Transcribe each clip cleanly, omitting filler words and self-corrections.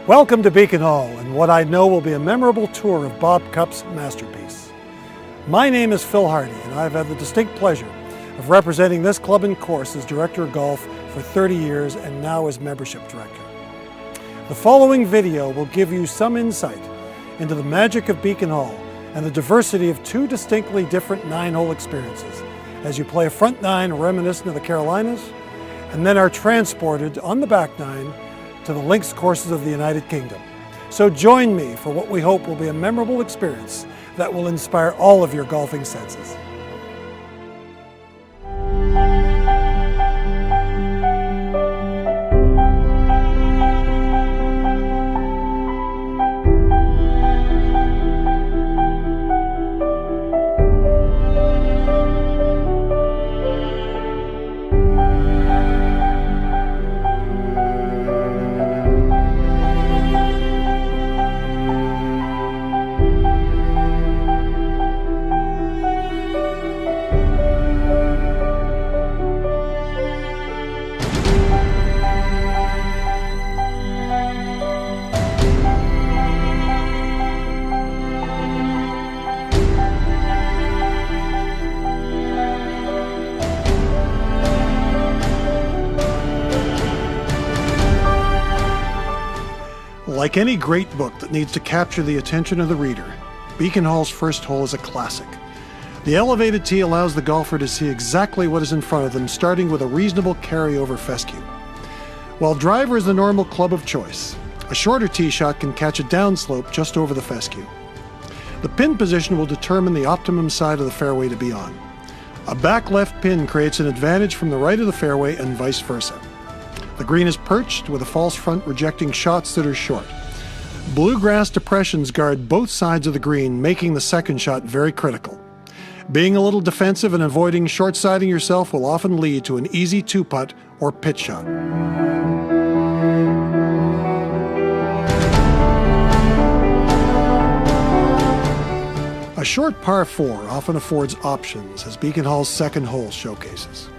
Welcome to Beacon Hall and what I know will be a memorable tour of Bob Cupp's masterpiece. My name is Phil Hardy and I've had the distinct pleasure of representing this club and course as Director of Golf for 30 years and now as Membership Director. The following video will give you some insight into the magic of Beacon Hall and the diversity of two distinctly different 9-hole experiences as you play a front nine reminiscent of the Carolinas and then are transported on the back nine to the links courses of the United Kingdom. So join me for what we hope will be a memorable experience that will inspire all of your golfing senses. Like any great book that needs to capture the attention of the reader, Beacon Hall's first hole is a classic. The elevated tee allows the golfer to see exactly what is in front of them, starting with a reasonable carryover fescue. While driver is the normal club of choice, a shorter tee shot can catch a downslope just over the fescue. The pin position will determine the optimum side of the fairway to be on. A back left pin creates an advantage from the right of the fairway and vice versa. The green is perched with a false front rejecting shots that are short. Bluegrass depressions guard both sides of the green, making the second shot very critical. Being a little defensive and avoiding short-siding yourself will often lead to an easy two-putt or pitch shot. A short par 4 often affords options, as Beacon Hall's second hole showcases.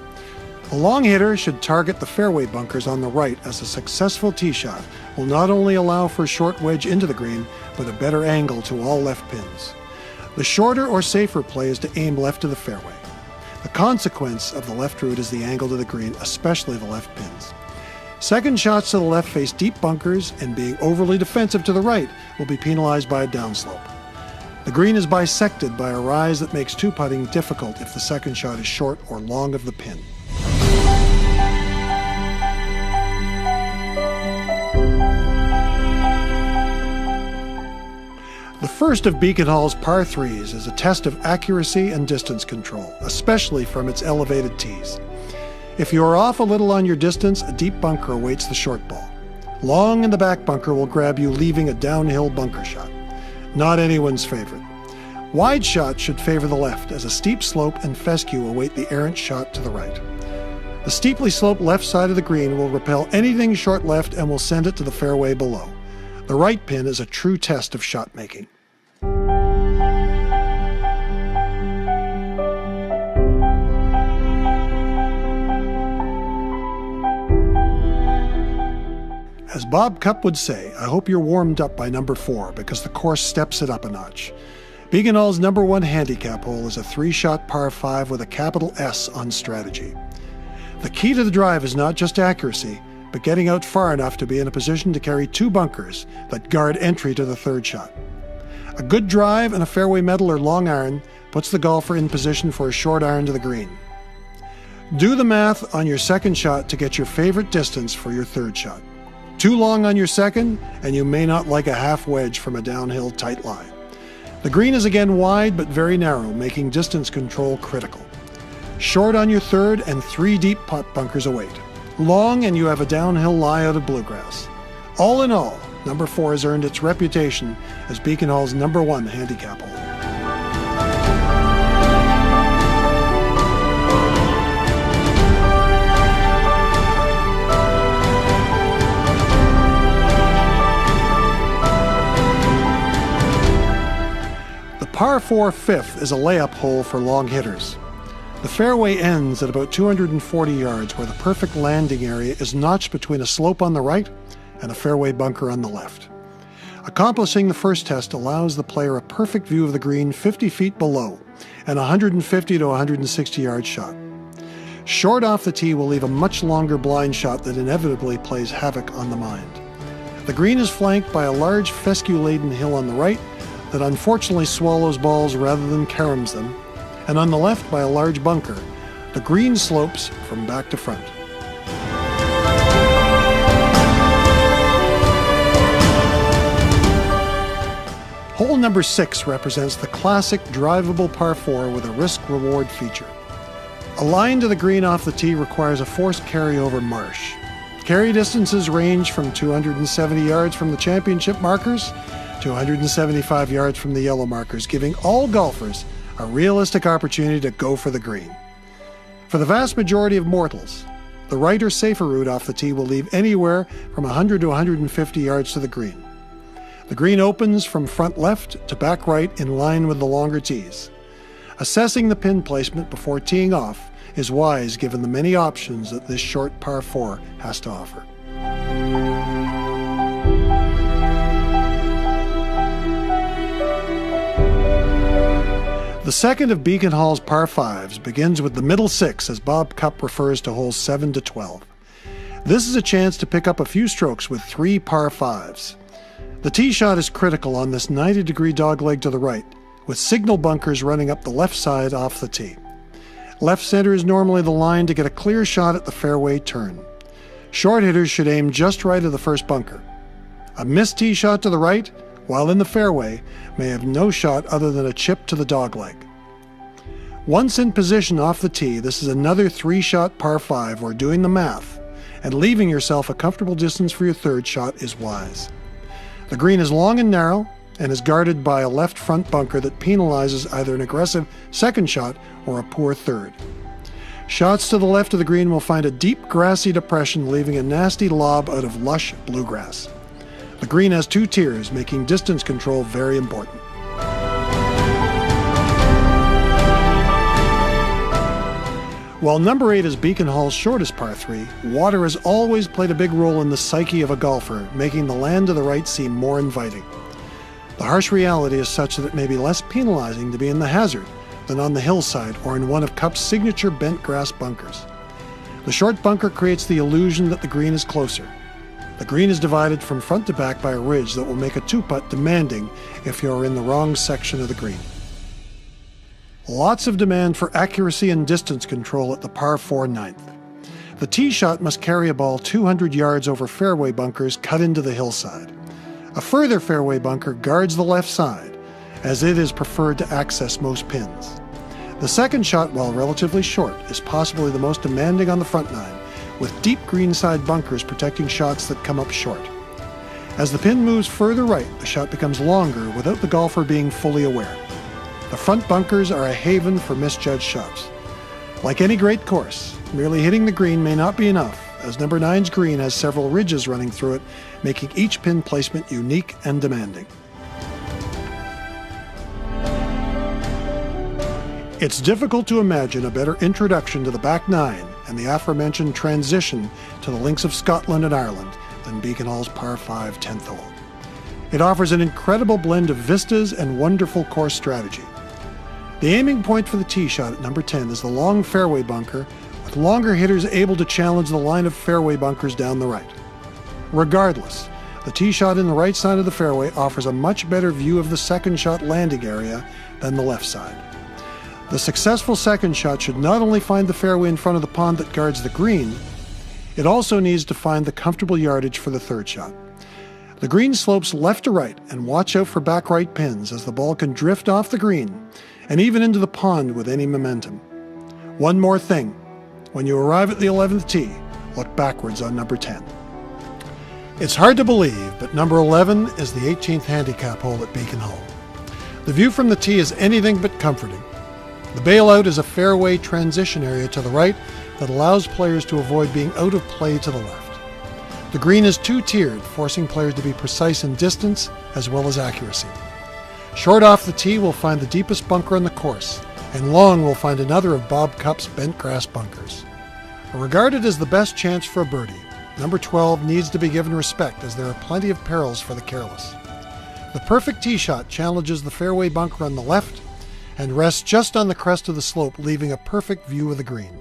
A long hitter should target the fairway bunkers on the right, as a successful tee shot will not only allow for a short wedge into the green, but a better angle to all left pins. The shorter or safer play is to aim left of the fairway. The consequence of the left route is the angle to the green, especially the left pins. Second shots to the left face deep bunkers, and being overly defensive to the right will be penalized by a downslope. The green is bisected by a rise that makes two-putting difficult if the second shot is short or long of the pin. The first of Beacon Hall's par 3s is a test of accuracy and distance control, especially from its elevated tees. If you are off a little on your distance, a deep bunker awaits the short ball. Long in the back bunker will grab you, leaving a downhill bunker shot. Not anyone's favorite. Wide shots should favor the left, as a steep slope and fescue await the errant shot to the right. The steeply sloped left side of the green will repel anything short left and will send it to the fairway below. The right pin is a true test of shot making. As Bob Cupp would say, I hope you're warmed up by number 4 because the course steps it up a notch. Beacon Hall's number 1 handicap hole is a 3-shot par 5 with a capital S on strategy. The key to the drive is not just accuracy, but getting out far enough to be in a position to carry 2 bunkers that guard entry to the third shot. A good drive and a fairway metal or long iron puts the golfer in position for a short iron to the green. Do the math on your second shot to get your favorite distance for your third shot. Too long on your second, and you may not like a half wedge from a downhill tight lie. The green is again wide but very narrow, making distance control critical. Short on your third, and 3 deep putt bunkers await. Long, and you have a downhill lie out of bluegrass. All in all, number 4 has earned its reputation as Beacon Hall's number 1 handicap hole. The par 4 fifth is a layup hole for long hitters. The fairway ends at about 240 yards, where the perfect landing area is notched between a slope on the right and a fairway bunker on the left. Accomplishing the first test allows the player a perfect view of the green 50 feet below and a 150 to 160 yard shot. Short off the tee will leave a much longer blind shot that inevitably plays havoc on the mind. The green is flanked by a large fescue-laden hill on the right that unfortunately swallows balls rather than caroms them, and on the left by a large bunker. The green slopes from back to front. Hole number 6 represents the classic drivable par 4 with a risk-reward feature. A line to the green off the tee requires a forced carry over marsh. Carry distances range from 270 yards from the championship markers to 175 yards from the yellow markers, giving all golfers a realistic opportunity to go for the green. For the vast majority of mortals, the right or safer route off the tee will leave anywhere from 100 to 150 yards to the green. The green opens from front left to back right in line with the longer tees. Assessing the pin placement before teeing off is wise given the many options that this short par 4 has to offer. The second of Beacon Hall's par 5s begins with the middle 6 as Bob Cupp refers to holes 7 to 12. This is a chance to pick up a few strokes with 3 par 5s. The tee shot is critical on this 90-degree dogleg to the right, with signal bunkers running up the left side off the tee. Left center is normally the line to get a clear shot at the fairway turn. Short hitters should aim just right of the first bunker. A missed tee shot to the right, while in the fairway, may have no shot other than a chip to the dogleg. Once in position off the tee, this is another 3-shot par 5 or doing the math, and leaving yourself a comfortable distance for your third shot is wise. The green is long and narrow and is guarded by a left front bunker that penalizes either an aggressive second shot or a poor third. Shots to the left of the green will find a deep grassy depression, leaving a nasty lob out of lush bluegrass. The green has 2 tiers, making distance control very important. While number 8 is Beacon Hall's shortest par 3, water has always played a big role in the psyche of a golfer, making the land to the right seem more inviting. The harsh reality is such that it may be less penalizing to be in the hazard than on the hillside or in one of Cupp's signature bent grass bunkers. The short bunker creates the illusion that the green is closer. The green is divided from front to back by a ridge that will make a 2-putt demanding if you are in the wrong section of the green. Lots of demand for accuracy and distance control at the par 4 ninth. The tee shot must carry a ball 200 yards over fairway bunkers cut into the hillside. A further fairway bunker guards the left side, as it is preferred to access most pins. The second shot, while relatively short, is possibly the most demanding on the front 9, with deep greenside bunkers protecting shots that come up short. As the pin moves further right, the shot becomes longer without the golfer being fully aware. The front bunkers are a haven for misjudged shots. Like any great course, merely hitting the green may not be enough, as number 9's green has several ridges running through it, making each pin placement unique and demanding. It's difficult to imagine a better introduction to the back 9 and the aforementioned transition to the links of Scotland and Ireland than Beacon Hall's par 5 10th hole. It offers an incredible blend of vistas and wonderful course strategy. The aiming point for the tee shot at number 10 is the long fairway bunker, with longer hitters able to challenge the line of fairway bunkers down the right. Regardless, the tee shot in the right side of the fairway offers a much better view of the second shot landing area than the left side. The successful second shot should not only find the fairway in front of the pond that guards the green, it also needs to find the comfortable yardage for the third shot. The green slopes left to right, and watch out for back right pins as the ball can drift off the green and even into the pond with any momentum. One more thing. When you arrive at the 11th tee, look backwards on number 10. It's hard to believe, but number 11 is the 18th handicap hole at Beacon Hall. The view from the tee is anything but comforting. The bailout is a fairway transition area to the right that allows players to avoid being out of play to the left. The green is 2-tiered, forcing players to be precise in distance as well as accuracy. Short off the tee will find the deepest bunker on the course, and long will find another of Bob Cupp's bent grass bunkers. Regarded as the best chance for a birdie, number 12 needs to be given respect as there are plenty of perils for the careless. The perfect tee shot challenges the fairway bunker on the left and rests just on the crest of the slope, leaving a perfect view of the green.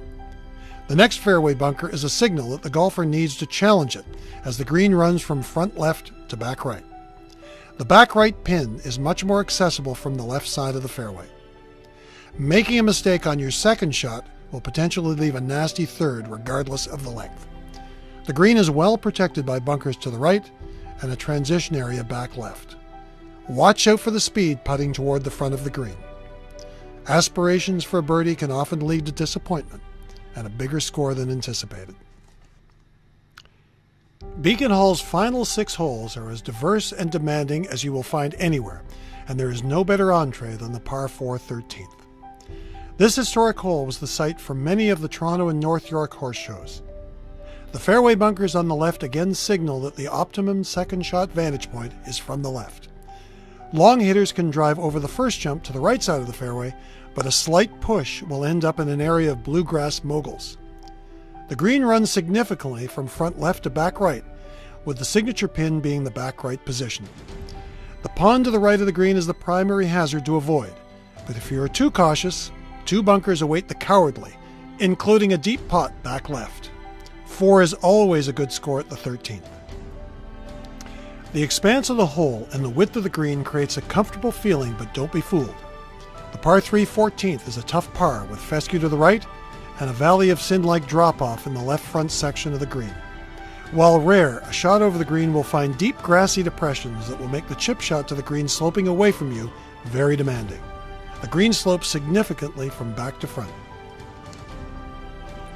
The next fairway bunker is a signal that the golfer needs to challenge it as the green runs from front left to back right. The back right pin is much more accessible from the left side of the fairway. Making a mistake on your second shot will potentially leave a nasty third regardless of the length. The green is well protected by bunkers to the right and a transition area back left. Watch out for the speed putting toward the front of the green. Aspirations for a birdie can often lead to disappointment and a bigger score than anticipated. Beacon Hall's final 6 holes are as diverse and demanding as you will find anywhere, and there is no better entree than the par 4 13th. This historic hole was the site for many of the Toronto and North York horse shows. The fairway bunkers on the left again signal that the optimum second shot vantage point is from the left. Long hitters can drive over the first jump to the right side of the fairway, but a slight push will end up in an area of bluegrass moguls. The green runs significantly from front left to back right, with the signature pin being the back right position. The pond to the right of the green is the primary hazard to avoid, but if you are too cautious, 2 bunkers await the cowardly, including a deep pot back left. 4 is always a good score at the 13th. The expanse of the hole and the width of the green creates a comfortable feeling, but don't be fooled. The par 3 14th is a tough par with fescue to the right and a valley of sin-like drop-off in the left front section of the green. While rare, a shot over the green will find deep grassy depressions that will make the chip shot to the green sloping away from you very demanding. The green slopes significantly from back to front.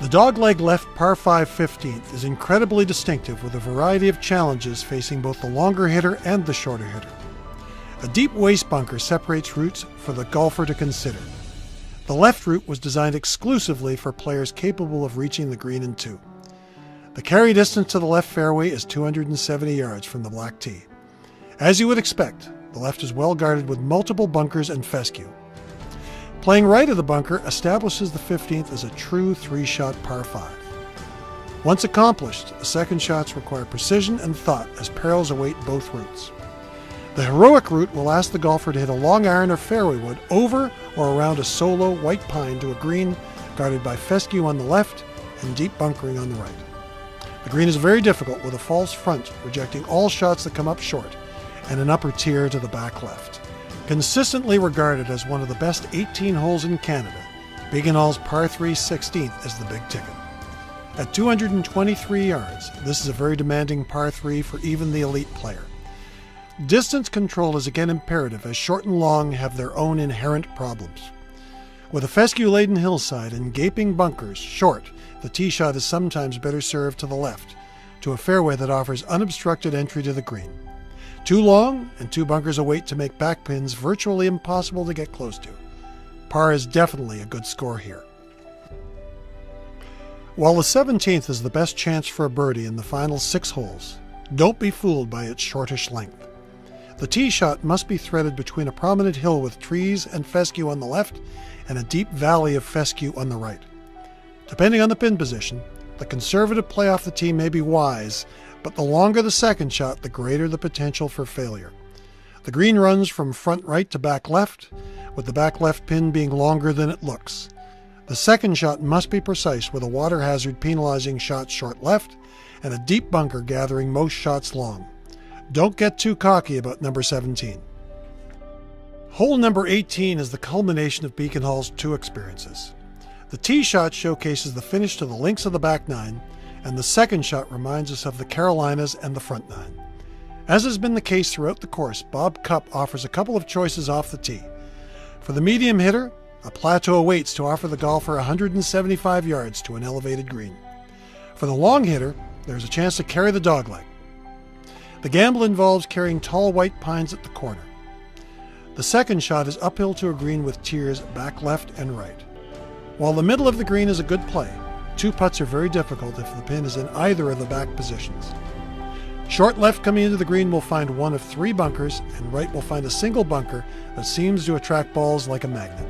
The dogleg left par 5 15th is incredibly distinctive with a variety of challenges facing both the longer hitter and the shorter hitter. A deep waist bunker separates routes for the golfer to consider. The left route was designed exclusively for players capable of reaching the green in 2. The carry distance to the left fairway is 270 yards from the black tee. As you would expect, the left is well guarded with multiple bunkers and fescue. Playing right of the bunker establishes the 15th as a true 3-shot par 5. Once accomplished, the second shots require precision and thought as perils await both routes. The heroic route will ask the golfer to hit a long iron or fairway wood over or around a solo white pine to a green guarded by fescue on the left and deep bunkering on the right. The green is very difficult with a false front, rejecting all shots that come up short, and an upper tier to the back left. Consistently regarded as one of the best 18 holes in Canada, Beacon Hall's par 3 16th is the big ticket. At 223 yards, this is a very demanding par 3 for even the elite player. Distance control is again imperative as short and long have their own inherent problems. With a fescue-laden hillside and gaping bunkers short, the tee shot is sometimes better served to the left, to a fairway that offers unobstructed entry to the green. Too long and 2 bunkers await to make backpins virtually impossible to get close to. Par is definitely a good score here. While the 17th is the best chance for a birdie in the final 6 holes, don't be fooled by its shortish length. The tee shot must be threaded between a prominent hill with trees and fescue on the left and a deep valley of fescue on the right. Depending on the pin position, the conservative play off the tee may be wise, but the longer the second shot, the greater the potential for failure. The green runs from front right to back left, with the back left pin being longer than it looks. The second shot must be precise, with a water hazard penalizing shots short left and a deep bunker gathering most shots long. Don't get too cocky about number 17. Hole number 18 is the culmination of Beacon Hall's 2 experiences. The tee shot showcases the finish to the links of the back 9, and the second shot reminds us of the Carolinas and the front 9. As has been the case throughout the course, Bob Cupp offers a couple of choices off the tee. For the medium hitter, a plateau awaits to offer the golfer 175 yards to an elevated green. For the long hitter, there's a chance to carry the dogleg. The gamble involves carrying tall white pines at the corner. The second shot is uphill to a green with tiers back left and right. While the middle of the green is a good play, 2 putts are very difficult if the pin is in either of the back positions. Short left coming into the green will find one of 3 bunkers, and right will find a single bunker that seems to attract balls like a magnet.